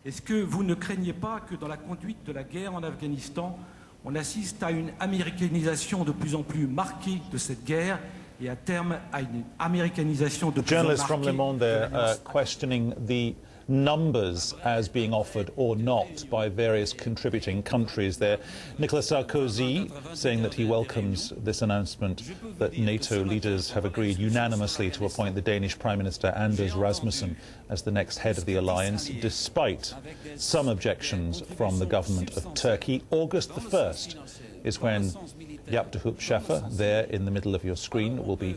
Est-ce que vous ne craignez pas que dans la conduite de la guerre en Afghanistan, on assiste à une américanisation de plus en plus marquée de cette guerre et à terme à une américanisation de plus en plus marquée? Journalists from Le Monde there questioning the numbers as being offered or not by various contributing countries there. Nicolas Sarkozy saying that he welcomes this announcement that NATO leaders have agreed unanimously to appoint the Danish Prime Minister Anders Rasmussen as the next head of the alliance, despite some objections from the government of Turkey. August the 1st is when Jaap de Hoop Scheffer, there in the middle of your screen, will be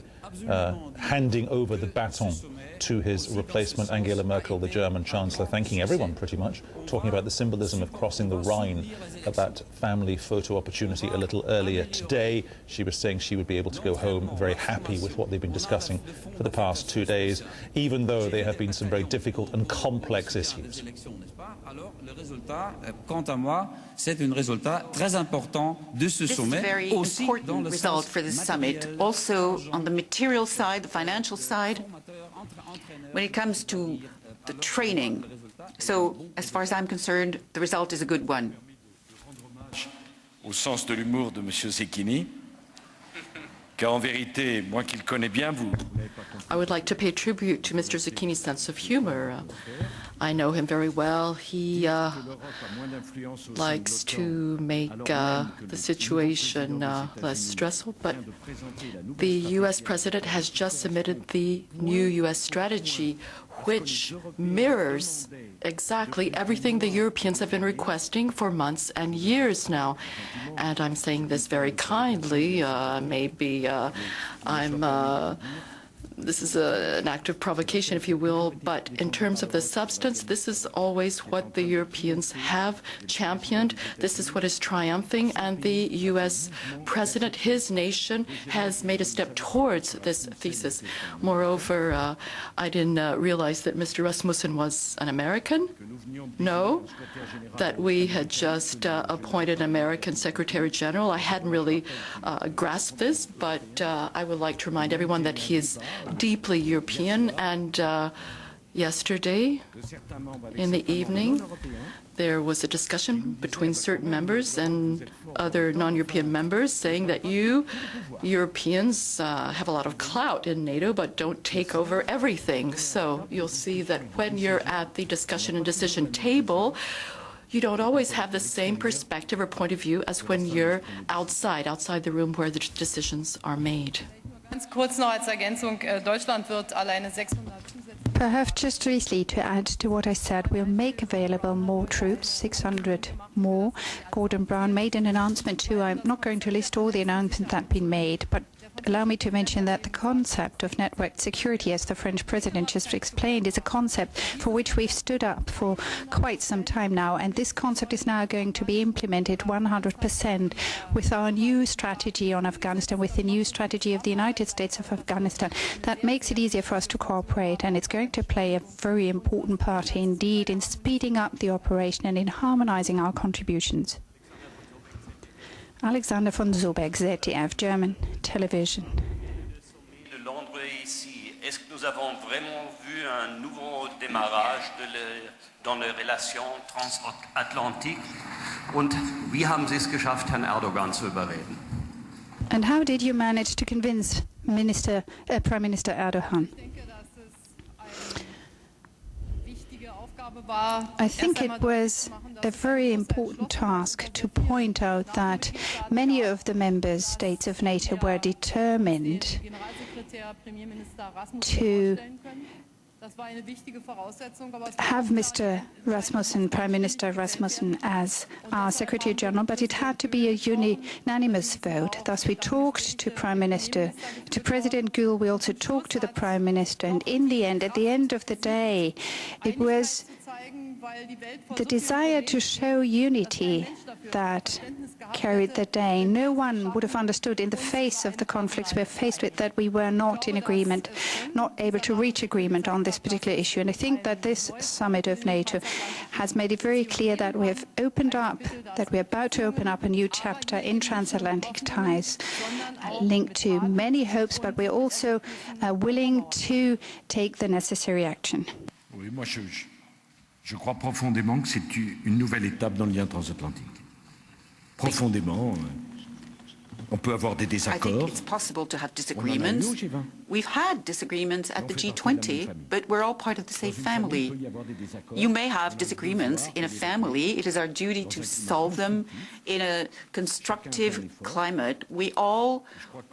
handing over the baton to his replacement, Angela Merkel, the German Chancellor, thanking everyone pretty much, talking about the symbolism of crossing the Rhine at that family photo opportunity a little earlier today. She was saying she would be able to go home very happy with what they've been discussing for the past 2 days, even though there have been some very difficult and complex issues. Quant à moi, c'est un résultat très important de ce sommet. This is a very important result for the summit. Also on the material side, the financial side, when it comes to the training. So as far as I'm concerned, the result is a good one. Au sens de l'humour de M. Zecchini, car en vérité, moi qui le connais bien, vous... I would like to pay tribute to Mr. Zecchini's sense of humor. I know him very well. He likes to make the situation less stressful, but the U.S. President has just submitted the new U.S. strategy, which mirrors exactly everything the Europeans have been requesting for months and years now. And I'm saying this very kindly. Maybe this is an act of provocation, if you will, but in terms of the substance, this is always what the Europeans have championed. This is what is triumphing, and the U.S. President, his nation, has made a step towards this thesis. Moreover, I didn't realize that Mr. Rasmussen was an American. No, that we had just appointed an American Secretary General. I hadn't really grasped this, but I would like to remind everyone that he is deeply European, and yesterday in the evening there was a discussion between certain members and other non-European members saying that you Europeans have a lot of clout in NATO but don't take over everything. So you'll see that when you're at the discussion and decision table, you don't always have the same perspective or point of view as when you're outside the room where the decisions are made. Kurz noch als Ergänzung, Deutschland wird alleine 600 Perhaps just briefly to add to what I said, we'll make available more troops, 600 more. Gordon Brown made an announcement too. I'm not going to list all the announcements that have been made, but allow me to mention that the concept of network security, as the French president just explained, is a concept for which we've stood up for quite some time now, and this concept is now going to be implemented 100% with our new strategy on Afghanistan, with the new strategy of the United States of Afghanistan. That makes it easier for us to cooperate, and it's going to play a very important part indeed in speeding up the operation and in harmonizing our contributions. Alexander von Sobeck, ZDF, German television. De Londres ici, est-ce que nous avons vraiment vu un nouveau démarrage dans les relations transatlantiques? Und wie haben Sie es geschafft, Herrn Erdogan zu überreden? And how did you manage to convince Prime Minister Erdogan? I think it was a very important task to point out that many of the member states of NATO were determined to have Mr. Rasmussen, Prime Minister Rasmussen, as our Secretary General, but it had to be a unanimous vote. Thus, we talked to President Gül. We also talked to the Prime Minister, and in the end, at the end of the day, it was the desire to show unity that carried the day. No one would have understood in the face of the conflicts we're faced with that we were not in agreement, not able to reach agreement on this particular issue. And I think that this summit of NATO has made it very clear that we have opened up, that we're about to open up a new chapter in transatlantic ties linked to many hopes, but we're also willing to take the necessary action. Oui, moi Je crois profondément que c'est une nouvelle étape dans le lien transatlantique. Profondément. On peut avoir des désaccords. I think it's possible to have disagreements. We've had disagreements at the G20, but we're all part of the same family. You may have disagreements in a family. It is our duty to solve them in a constructive climate. We all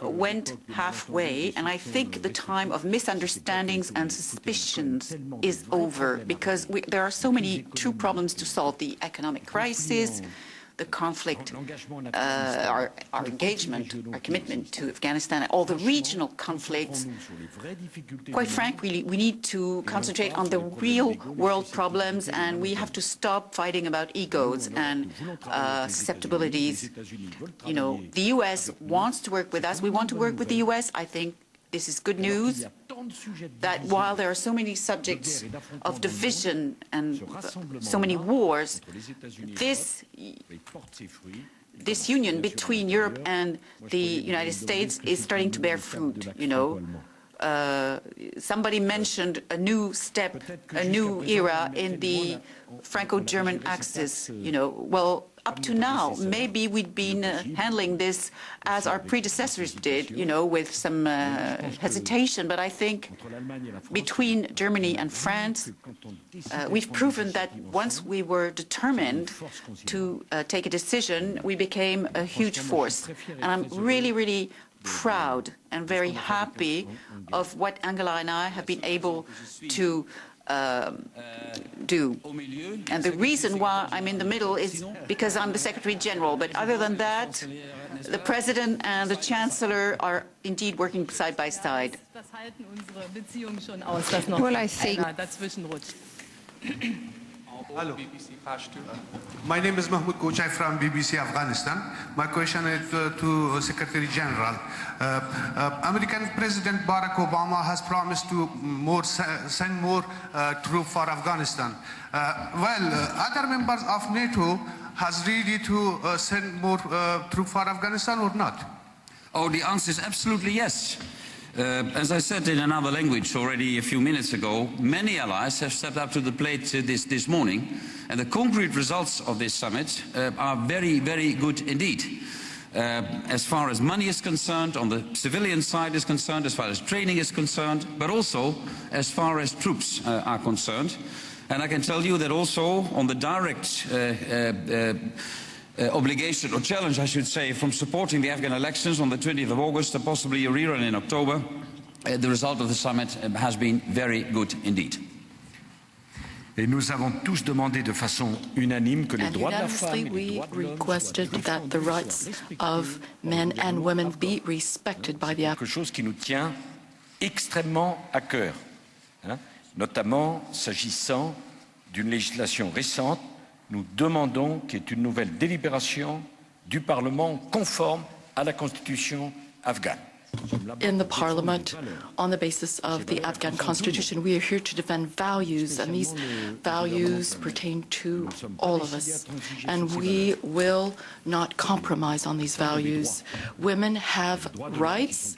went halfway, and I think the time of misunderstandings and suspicions is over, because there are so many true problems to solve: the economic crisis, the conflict, our engagement, our commitment to Afghanistan, all the regional conflicts. Quite frankly, we need to concentrate on the real world problems, and we have to stop fighting about egos and susceptibilities. You know, the U.S. wants to work with us. We want to work with the U.S. I think this is good news, that while there are so many subjects of division and so many wars, this union between Europe and the United States is starting to bear fruit, you know. Somebody mentioned a new step, a new era in the Franco-German axis, you know. Well, up to now, maybe we'd been handling this as our predecessors did, you know, with some hesitation. But I think between Germany and France, we've proven that once we were determined to take a decision, we became a huge force. And I'm really, really proud and very happy of what Angela and I have been able to do. And the reason why I'm in the middle is because I'm the Secretary General. But other than that, the President and the Chancellor are indeed working side by side. Well, I think... Hello. My name is Mahmoud Kochai from BBC Afghanistan. My question is to Secretary General. American President Barack Obama has promised to send more troops for Afghanistan. Other members of NATO has ready to send more troops for Afghanistan or not? Oh, the answer is absolutely yes. As I said in another language already a few minutes ago, many allies have stepped up to the plate this morning, and the concrete results of this summit are very, very good indeed. As far as money is concerned, on the civilian side is concerned, as far as training is concerned, but also as far as troops are concerned. And I can tell you that also on the direct obligation or challenge, I should say, from supporting the Afghan elections on the 20th of August and possibly a rerun in October, the result of the summit has been very good indeed. Et nous avons tous demandé de façon unanime que les droits de la femme et we requested that the rights of men and women be respected by the quelque chose qui nous tient extrêmement à cœur, hein, notamment s'agissant d'une législation récente. Nous demandons qu'il y ait une nouvelle délibération du Parlement conforme à la Constitution afghane. In the Parliament, on the basis of the Afghan Constitution, we are here to defend values, and these values pertain to all of us, and we will not compromise on these values. Women have rights,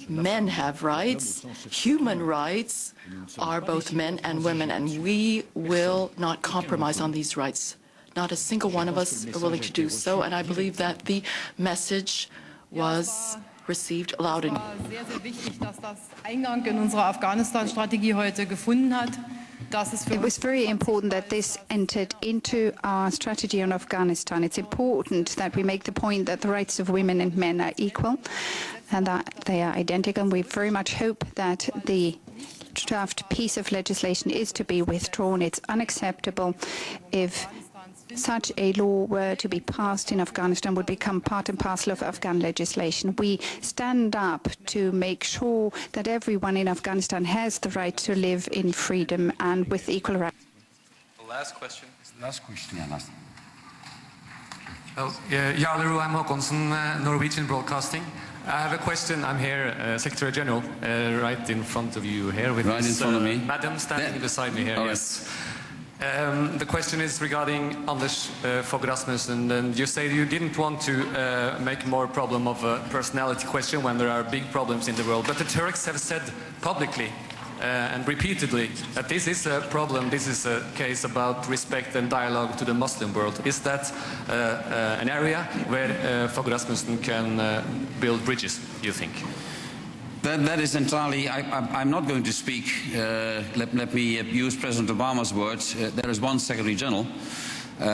men have rights, human rights are both men and women, and we will not compromise on these rights. Not a single one of us are willing to do so, and I believe that the message was received loud and sehr, sehr wichtig, dass das Eingang in unsere Afghanistan-Strategie heute gefunden hat. It was very important that this entered into our strategy on Afghanistan. It's important that we make the point that the rights of women and men are equal and that they are identical. And we very much hope that the draft piece of legislation is to be withdrawn. It's unacceptable if such a law were to be passed in Afghanistan, would become part and parcel of Afghan legislation. We stand up to make sure that everyone in Afghanistan has the right to live in freedom and with equal rights. The last question. Last question. Yeah, last. Jarle I'm Håkonsen, Norwegian Broadcasting. I have a question. I'm here, Secretary General, right in front of you here with right in front of me. Madam standing beside me here. Yes. The question is regarding Anders Fogh Rasmussen, and you say you didn't want to make more problem of a personality question when there are big problems in the world, but the Turks have said publicly and repeatedly that this is a problem, this is a case about respect and dialogue to the Muslim world. Is that an area where Fogh Rasmussen can build bridges, you think? That is entirely, I'm not going to speak, let me use President Obama's words, there is one Secretary General.